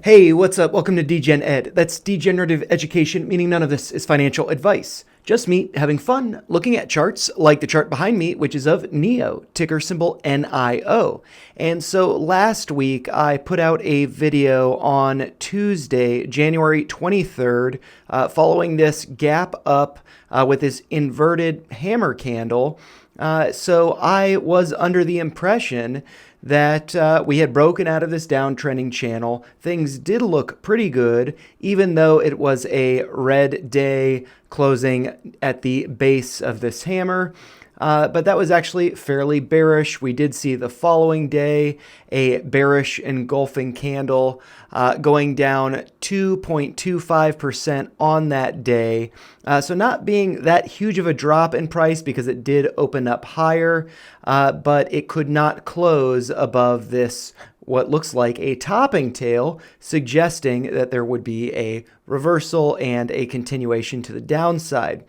Hey, what's up? Welcome to Degen Ed. That's degenerative education, meaning none of this is financial advice. Just me having fun looking at charts like the chart behind me, which is of NIO, ticker symbol NIO. And so last week I put out a video on Tuesday, January 23rd, following this gap up with this inverted hammer candle. So I was under the impression that we had broken out of this downtrending channel. Things did look pretty good, even though it was a red day closing at the base of this hammer. But that was actually fairly bearish. We did see the following day a bearish engulfing candle going down 2.25% on that day. So not being that huge of a drop in price because it did open up higher, but it could not close above this what looks like a topping tail, suggesting that there would be a reversal and a continuation to the downside.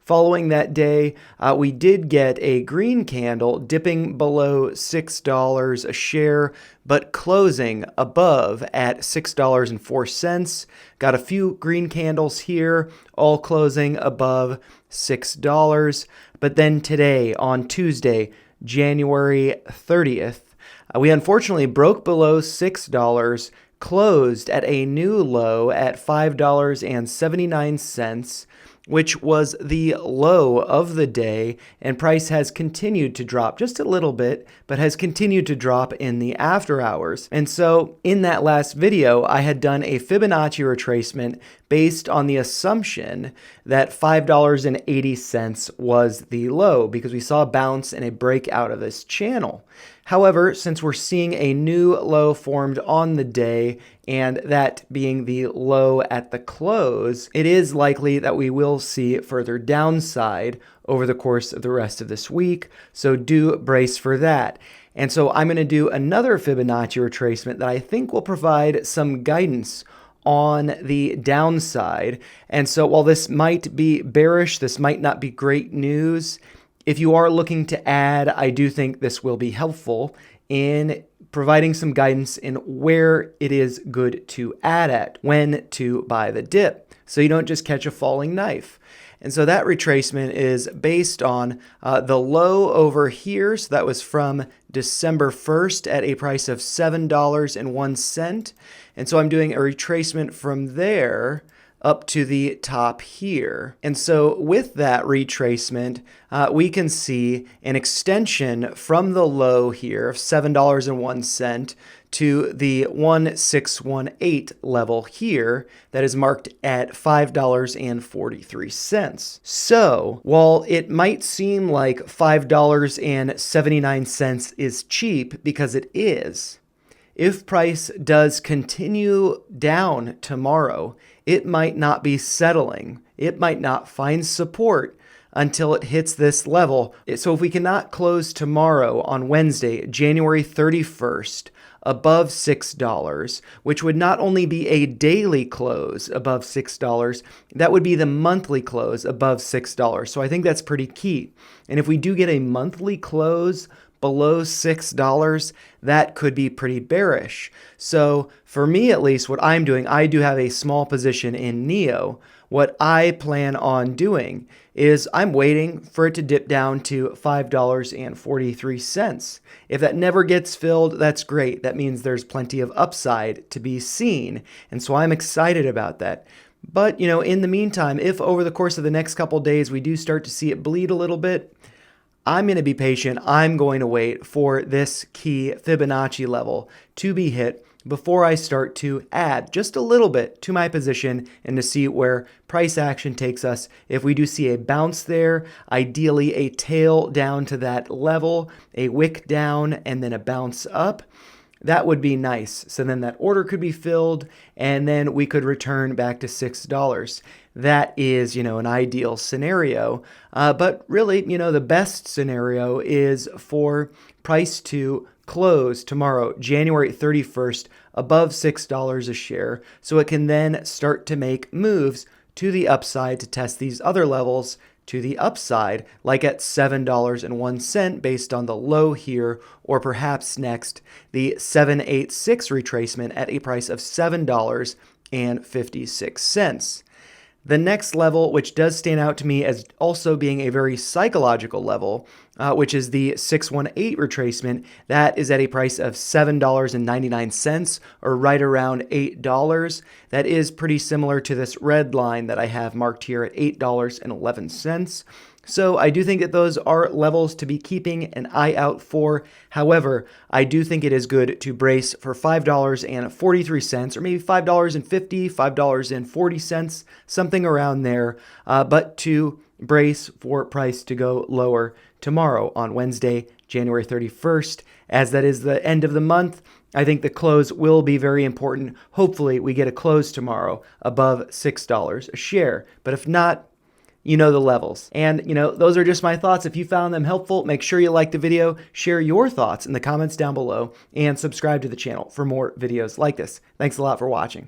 Following that day, we did get a green candle dipping below $6 a share, but closing above at $6.04. Got a few green candles here, all closing above $6. But then today, on Tuesday, January 30th, we unfortunately broke below $6, closed at a new low at $5.79, which was the low of the day, and price has continued to drop just a little bit, but has continued to drop in the after hours. And so in that last video, I had done a Fibonacci retracement based on the assumption that $5.80 was the low because we saw a bounce and a breakout of this channel. However, since we're seeing a new low formed on the day, and that being the low at the close, it is likely that we will see further downside over the course of the rest of this week. So do brace for that. And so I'm going to do another Fibonacci retracement that I think will provide some guidance on the downside. And so while this might be bearish, this might not be great news, if you are looking to add, I do think this will be helpful in providing some guidance in where it is good to add at, when to buy the dip, so you don't just catch a falling knife. And so that retracement is based on the low over here. So that was from December 1st at a price of $7.01. And so I'm doing a retracement from there up to the top here. And so with that retracement, we can see an extension from the low here of $7.01 to the 1618 level here that is marked at $5.43. So while it might seem like $5.79 is cheap, because it is, if price does continue down tomorrow, it might not be settling. It might not find support until it hits this level. So if we cannot close tomorrow on Wednesday, January 31st, above $6, which would not only be a daily close above $6, that would be the monthly close above $6. So I think that's pretty key. And if we do get a monthly close below $6, that could be pretty bearish. So for me, at least, what I'm doing, I do have a small position in NIO. What I plan on doing is I'm waiting for it to dip down to $5.43. If that never gets filled, that's great. That means there's plenty of upside to be seen. And so I'm excited about that. But, in the meantime, if over the course of the next couple days we do start to see it bleed a little bit, I'm going to be patient. I'm going to wait for this key Fibonacci level to be hit before I start to add just a little bit to my position and to see where price action takes us. If we do see a bounce there, ideally a tail down to that level, a wick down, and then a bounce up, that would be nice. So then that order could be filled and then we could return back to $6. That is, an ideal scenario. But really, the best scenario is for price to close tomorrow, January 31st, above $6 a share. So it can then start to make moves to the upside to test these other levels to the upside, like at $7.01 based on the low here, or perhaps next, the 786 retracement at a price of $7.56. The next level, which does stand out to me as also being a very psychological level, which is the 618 retracement, that is at a price of $7.99, or right around $8. That is pretty similar to this red line that I have marked here at $8.11. So I do think that those are levels to be keeping an eye out for. However, I do think it is good to brace for $5.43, or maybe $5.50, $5.40, something around there, but to brace for price to go lower tomorrow on Wednesday, January 31st, as that is the end of the month. I think the close will be very important. Hopefully we get a close tomorrow above $6 a share, but if not, you know the levels. And, those are just my thoughts. If you found them helpful, make sure you like the video, share your thoughts in the comments down below, and subscribe to the channel for more videos like this. Thanks a lot for watching.